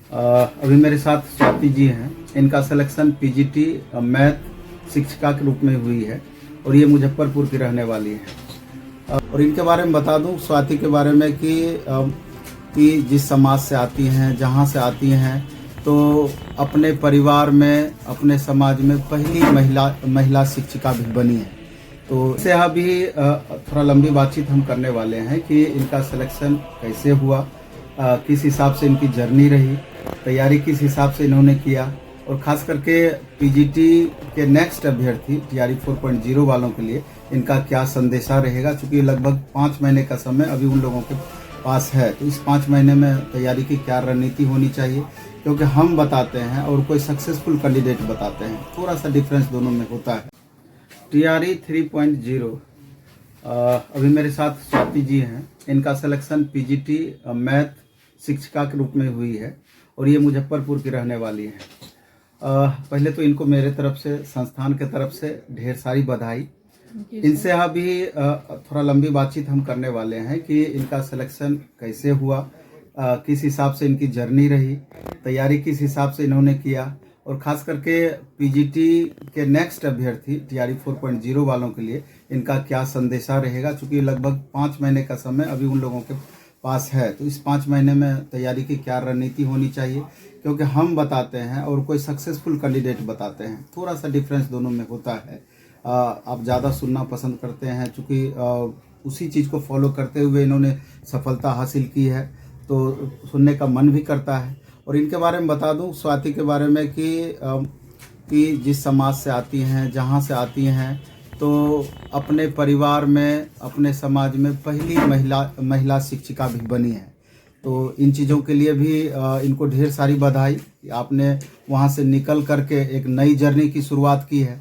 अभी मेरे साथ स्वाति जी हैं। इनका सिलेक्शन पीजीटी मैथ शिक्षिका के रूप में हुई है और ये मुजफ्फरपुर की रहने वाली है। और इनके बारे में बता दूं स्वाति के बारे में कि जिस समाज से आती हैं, जहां से आती हैं, तो अपने परिवार में, अपने समाज में पहली महिला शिक्षिका भी बनी है। तो इससे अभी थोड़ा लंबी बातचीत हम करने वाले हैं कि इनका सिलेक्शन कैसे हुआ, किस हिसाब से इनकी जर्नी रही, तैयारी किस हिसाब से इन्होंने किया, और ख़ास करके पीजीटी के नेक्स्ट अभ्यर्थी टीआरई 4.0 वालों के लिए इनका क्या संदेशा रहेगा। चूँकि लगभग 5 महीने का समय अभी उन लोगों के पास है, तो इस 5 महीने में तैयारी की क्या रणनीति होनी चाहिए, क्योंकि हम बताते हैं और कोई सक्सेसफुल कैंडिडेट बताते हैं, थोड़ा सा डिफरेंस दोनों में होता है। टीआरई 3.0 अभी मेरे साथ स्वाति जी हैं। इनका सिलेक्शन पीजीटी मैथ शिक्षिका के रूप में हुई है और ये मुजफ्फरपुर की रहने वाली है। पहले तो इनको मेरे तरफ से, संस्थान के तरफ से ढेर सारी बधाई। इनसे अभी थोड़ा लंबी बातचीत हम करने वाले हैं कि इनका सिलेक्शन कैसे हुआ, किस हिसाब से इनकी जर्नी रही, तैयारी किस हिसाब से इन्होंने किया, और ख़ास करके पीजीटी के नेक्स्ट अभ्यर्थी टीआरई 4.0 वालों के लिए इनका क्या संदेशा रहेगा। चूँकि लगभग 5 महीने का समय अभी उन लोगों के पास है, तो इस 5 महीने में तैयारी की क्या रणनीति होनी चाहिए, क्योंकि हम बताते हैं और कोई सक्सेसफुल कैंडिडेट बताते हैं, थोड़ा सा डिफरेंस दोनों में होता है। आप ज़्यादा सुनना पसंद करते हैं, चूँकि उसी चीज़ को फॉलो करते हुए इन्होंने सफलता हासिल की है, तो सुनने का मन भी करता है। और इनके बारे में बता दूं स्वाति के बारे में कि जिस समाज से आती हैं, जहां से आती हैं, तो अपने परिवार में, अपने समाज में पहली महिला शिक्षिका भी बनी है। तो इन चीज़ों के लिए भी इनको ढेर सारी बधाई कि आपने वहां से निकल करके एक नई जर्नी की शुरुआत की है।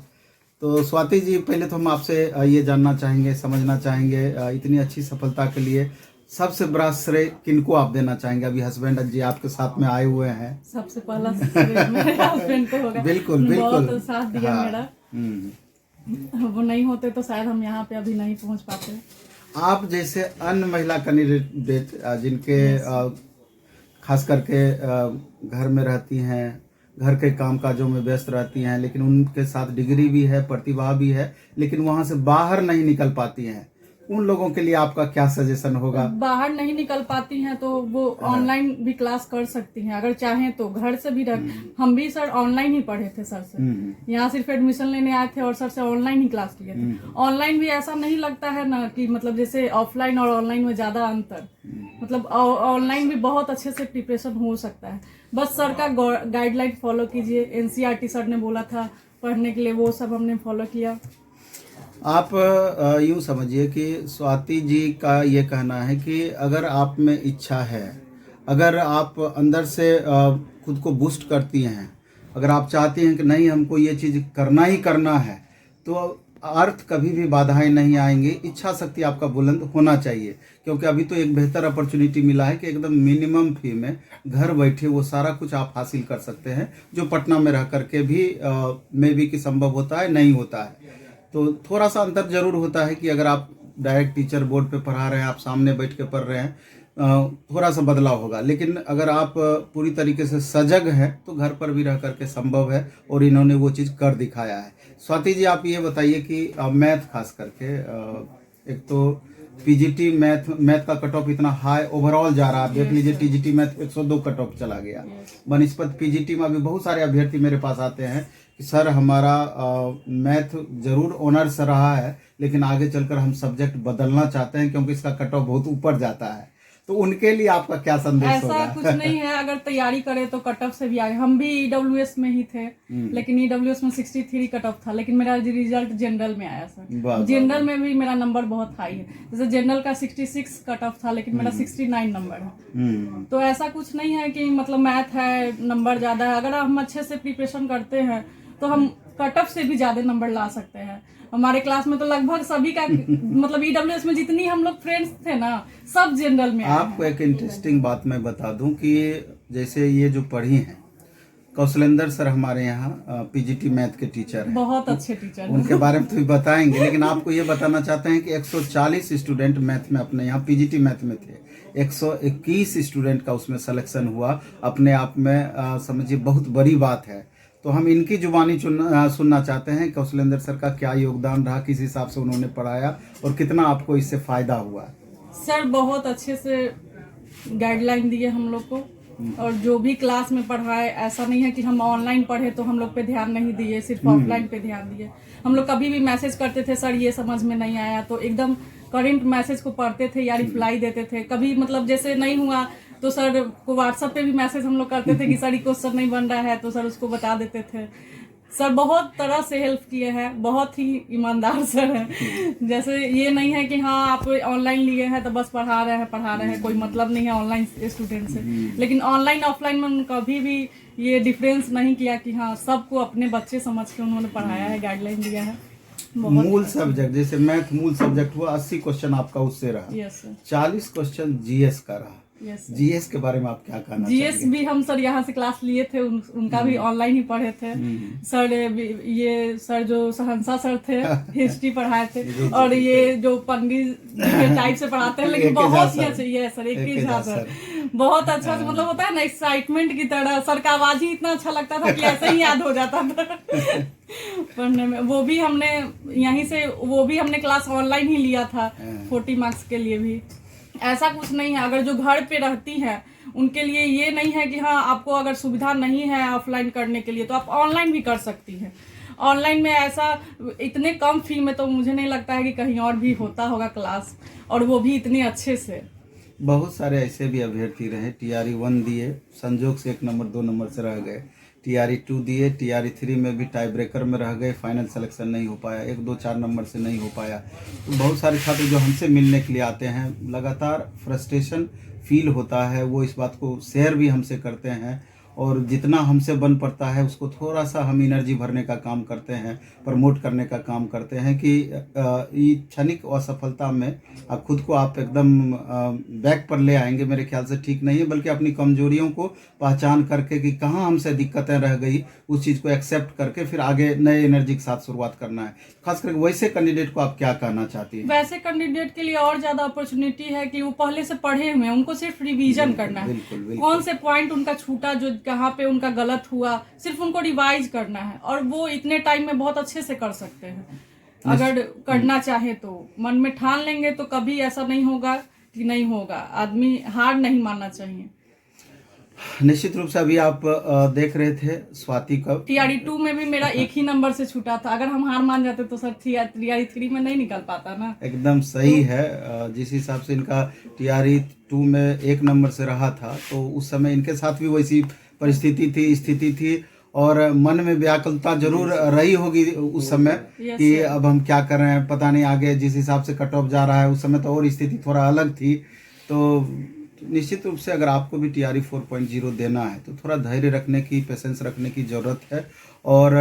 तो स्वाति जी, पहले तो हम आपसे ये जानना चाहेंगे, समझना चाहेंगे, इतनी अच्छी सफलता के लिए सबसे बड़ा श्रेय किनको आप देना चाहेंगे। अभी हस्बैंड जी आपके साथ में आए हुए हैं। सबसे पहला श्रेय मेरे हस्बैंड को होगा। बिल्कुल बिल्कुल, बहुत साथ दिया मेरा। वो नहीं होते तो शायद हम यहाँ पे अभी नहीं पहुँच पाते। आप जैसे अन्य महिला कैंडिडेट जिनके खास करके घर में रहती हैं, घर के काम काजों में व्यस्त रहती हैं, लेकिन उनके साथ डिग्री भी है, प्रतिभा भी है, लेकिन वहां से बाहर नहीं निकल पाती हैं, उन लोगों के लिए आपका क्या सजेशन होगा। बाहर नहीं निकल पाती हैं तो वो ऑनलाइन भी क्लास कर सकती हैं, अगर चाहें तो घर से भी हम भी सर ऑनलाइन ही पढ़े थे सर से। यहाँ सिर्फ एडमिशन लेने आए थे और सर से ऑनलाइन ही क्लास किए थे। ऑनलाइन भी ऐसा नहीं लगता है ना कि मतलब जैसे ऑफलाइन और ऑनलाइन में ज्यादा अंतर, मतलब ऑनलाइन भी बहुत अच्छे से प्रिपरेशन हो सकता है। बस सर का गाइडलाइन फॉलो कीजिए। एनसीईआरटी सर ने बोला था पढ़ने के लिए, वो सब हमने फॉलो किया। आप यूँ समझिए कि स्वाति जी का ये कहना है कि अगर आप में इच्छा है, अगर आप अंदर से खुद को बूस्ट करती हैं, अगर आप चाहती हैं कि नहीं हमको ये चीज़ करना ही करना है, तो अर्थ कभी भी बाधाएं नहीं आएंगी। इच्छा शक्ति आपका बुलंद होना चाहिए, क्योंकि अभी तो एक बेहतर अपॉर्चुनिटी मिला है कि एकदम मिनिमम फी में घर बैठे वो सारा कुछ आप हासिल कर सकते हैं, जो पटना में रह करके भी मे बी कि संभव होता है, नहीं होता है। तो थोड़ा सा अंतर जरूर होता है कि अगर आप डायरेक्ट टीचर बोर्ड पे पढ़ा रहे हैं, आप सामने बैठ के पढ़ रहे हैं, थोड़ा सा बदलाव होगा। लेकिन अगर आप पूरी तरीके से सजग हैं तो घर पर भी रह करके संभव है, और इन्होंने वो चीज़ कर दिखाया है। स्वाति जी, आप ये बताइए कि मैथ खास करके एक तो पीजीटी मैथ का कट ऑफ इतना हाई ओवरऑल जा रहा है। आप देख लीजिए टीजीटी मैथ 102 कट ऑफ चला गया। बनिस्पत पीजीटी में अभी बहुत सारे अभ्यर्थी मेरे पास आते हैं कि सर हमारा मैथ जरूर ऑनर्स रहा है, लेकिन आगे चलकर हम सब्जेक्ट बदलना चाहते हैं क्योंकि इसका कट ऑफ बहुत ऊपर जाता है। तो उनके लिए आपका क्या संदेश होगा? ऐसा कुछ नहीं है, अगर तैयारी करें तो कट ऑफ से भी आगे। हम भी ईडब्ल्यूएस में ही थे, लेकिन ईडब्ल्यूएस में 63 कट ऑफ था, लेकिन मेरा रिजल्ट जनरल में आया सर। जनरल में भी मेरा नंबर बहुत हाई है। जैसे जनरल का 66 कट ऑफ था, लेकिन मेरा 69 नंबर है। तो ऐसा कुछ नहीं है कि मतलब मैथ है नंबर ज्यादा है। अगर हम अच्छे से प्रिपरेशन करते हैं तो हम कट ऑफ से भी ज्यादा नंबर ला सकते हैं। हमारे क्लास में तो लगभग सभी का मतलब ईडब्ल्यूएस में जितनी हम लोग फ्रेंड्स थे ना, सब जनरल में। आपको एक इंटरेस्टिंग बात मैं बता दूं कि जैसे ये जो पढ़ी हैं, कौशलेंद्र सर हमारे यहाँ पीजीटी मैथ के टीचर हैं। बहुत अच्छे टीचर उनके बारे में तो भी बताएंगे, लेकिन आपको ये बताना चाहते हैं कि 140 स्टूडेंट मैथ में अपने यहाँ पीजीटी मैथ में थे, 121 स्टूडेंट का उसमें सिलेक्शन हुआ। अपने आप में समझिए बहुत बड़ी बात है। तो हम इनकी जुबानी सुनना चाहते हैं, कौशलेंद्र सर का क्या योगदान रहा, किस हिसाब से उन्होंने पढ़ाया और कितना आपको इससे फायदा हुआ। सर बहुत अच्छे से गाइडलाइन दिए हम लोग को, और जो भी क्लास में पढ़ाए, ऐसा नहीं है कि हम ऑनलाइन पढ़े तो हम लोग पे ध्यान नहीं दिए, सिर्फ ऑफलाइन पे ध्यान दिए। हम लोग कभी भी मैसेज करते थे, सर ये समझ में नहीं आया, तो एकदम करंट मैसेज को पढ़ते थे या रिप्लाई देते थे। कभी मतलब जैसे नहीं हुआ तो सर को व्हाट्सएप पे भी मैसेज हम लोग करते थे कि सर ये क्वेश्चन नहीं बन रहा है, तो सर उसको बता देते थे। सर बहुत तरह से हेल्प किए हैं, बहुत ही ईमानदार सर हैं। जैसे ये नहीं है कि हाँ आप ऑनलाइन लिए हैं तो बस पढ़ा रहे हैं, कोई मतलब नहीं है ऑनलाइन स्टूडेंट से। लेकिन ऑनलाइन ऑफलाइन में कभी भी ये डिफरेंस नहीं किया कि हाँ सबको अपने बच्चे समझ के उन्होंने पढ़ाया है, गाइडलाइन दिया है। मूल सब्जेक्ट जैसे मैथ मूल सब्जेक्ट हुआ, 80 क्वेश्चन आपका उससे रहा। Yes sir. 40 क्वेश्चन जीएस का रहा। यस जीएस के बारे में आप क्या कहना जीएस भी हम सर यहाँ से क्लास लिए थे, उनका भी ऑनलाइन ही पढ़े थे। सर ये सर जो सहनसा सर थे हिस्ट्री पढ़ाए थे, और ये जो पंडित के टाइप से पढ़ाते हैं, लेकिन बहुत ही अच्छा। ये सर एक ही सर बहुत अच्छा से, मतलब होता है ना एक्साइटमेंट की तरह। सर का आवाज ही इतना अच्छा लगता था कि ऐसे ही याद हो जाता था पढ़ने में। वो भी हमने यहीं से, वो भी हमने क्लास ऑनलाइन ही लिया था 40 मार्क्स के लिए भी। ऐसा कुछ नहीं है, अगर जो घर पे रहती हैं उनके लिए ये नहीं है कि हाँ आपको अगर सुविधा नहीं है ऑफलाइन करने के लिए तो आप ऑनलाइन भी कर सकती हैं। ऑनलाइन में ऐसा इतने कम फी में तो मुझे नहीं लगता है कि कहीं और भी होता होगा क्लास, और वो भी इतने अच्छे से। बहुत सारे ऐसे भी अभ्यर्थी रहे, TRE 1 दिए, संजोग से 1 नंबर 2 नंबर से रह गए, TRE 2 दिए, TRE 3 में भी टाई ब्रेकर में रह गए, फाइनल सिलेक्शन नहीं हो पाया, 1, 2, 4 नंबर से नहीं हो पाया। तो बहुत सारे छात्र जो हमसे मिलने के लिए आते हैं, लगातार फ्रस्ट्रेशन फील होता है, वो इस बात को शेयर भी हमसे करते हैं, और जितना हमसे बन पड़ता है उसको थोड़ा सा हम एनर्जी भरने का काम करते हैं, प्रमोट करने का काम करते हैं कि ये क्षणिक असफलता में खुद को आप एकदम बैक पर ले आएंगे, मेरे ख्याल से ठीक नहीं है। बल्कि अपनी कमजोरियों को पहचान करके कि कहाँ हमसे दिक्कतें रह गई, उस चीज़ को एक्सेप्ट करके फिर आगे नए एनर्जी के साथ शुरुआत करना है। खास करके वैसे कैंडिडेट को आप क्या कहना चाहती हैं? वैसे कैंडिडेट के लिए और ज्यादा अपॉर्चुनिटी है कि वो पहले से पढ़े हुए हैं, उनको सिर्फ रिवीजन करना है। कौन से पॉइंट उनका छूटा, जो कहाँ पे उनका गलत हुआ, सिर्फ उनको रिवाइज करना है, और वो इतने टाइम में बहुत अच्छे से कर सकते हैं। अगर करना चाहे तो मन में ठान लेंगे तो कभी ऐसा नहीं होगा कि नहीं होगा। आदमी हार नहीं मानना चाहिए। निश्चित रूप से अभी आप देख रहे थे स्वाति का TRE 2 में भी मेरा एक ही नंबर से छूटा था। अगर हम हार मान जाते तो सर TRE 3 में नहीं निकल पाता ना। एकदम सही है। जिस हिसाब से इनका TRE 2 में 1 नंबर से रहा था, तो उस समय इनके साथ भी वैसी परिस्थिति थी, स्थिति थी, और मन में व्याकुलता जरूर रही होगी उस समय कि अब हम क्या कर रहे हैं, पता नहीं आगे जिस हिसाब से कट ऑफ जा रहा है। उस समय तो और स्थिति थोड़ा अलग थी। तो निश्चित रूप से अगर आपको भी TRE 4.0 देना है तो थोड़ा धैर्य रखने की, पेशेंस रखने की ज़रूरत है, और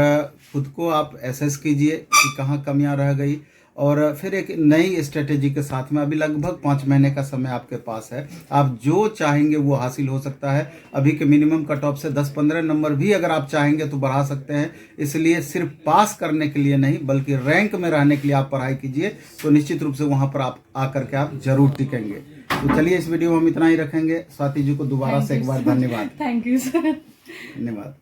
खुद को आप एसेस कीजिए कि कहाँ कमियां रह गई, और फिर एक नई स्ट्रेटेजी के साथ में अभी लगभग 5 महीने का समय आपके पास है। आप जो चाहेंगे वो हासिल हो सकता है। अभी के मिनिमम कट ऑफ से 10-15 नंबर भी अगर आप चाहेंगे तो बढ़ा सकते हैं। इसलिए सिर्फ पास करने के लिए नहीं, बल्कि रैंक में रहने के लिए आप पढ़ाई कीजिए, तो निश्चित रूप से वहाँ पर आप आकर के आप जरूर टिकेंगे। तो चलिए इस वीडियो में हम इतना ही रखेंगे। स्वाति जी को दोबारा से एक बार धन्यवाद। Thank you sir. धन्यवाद।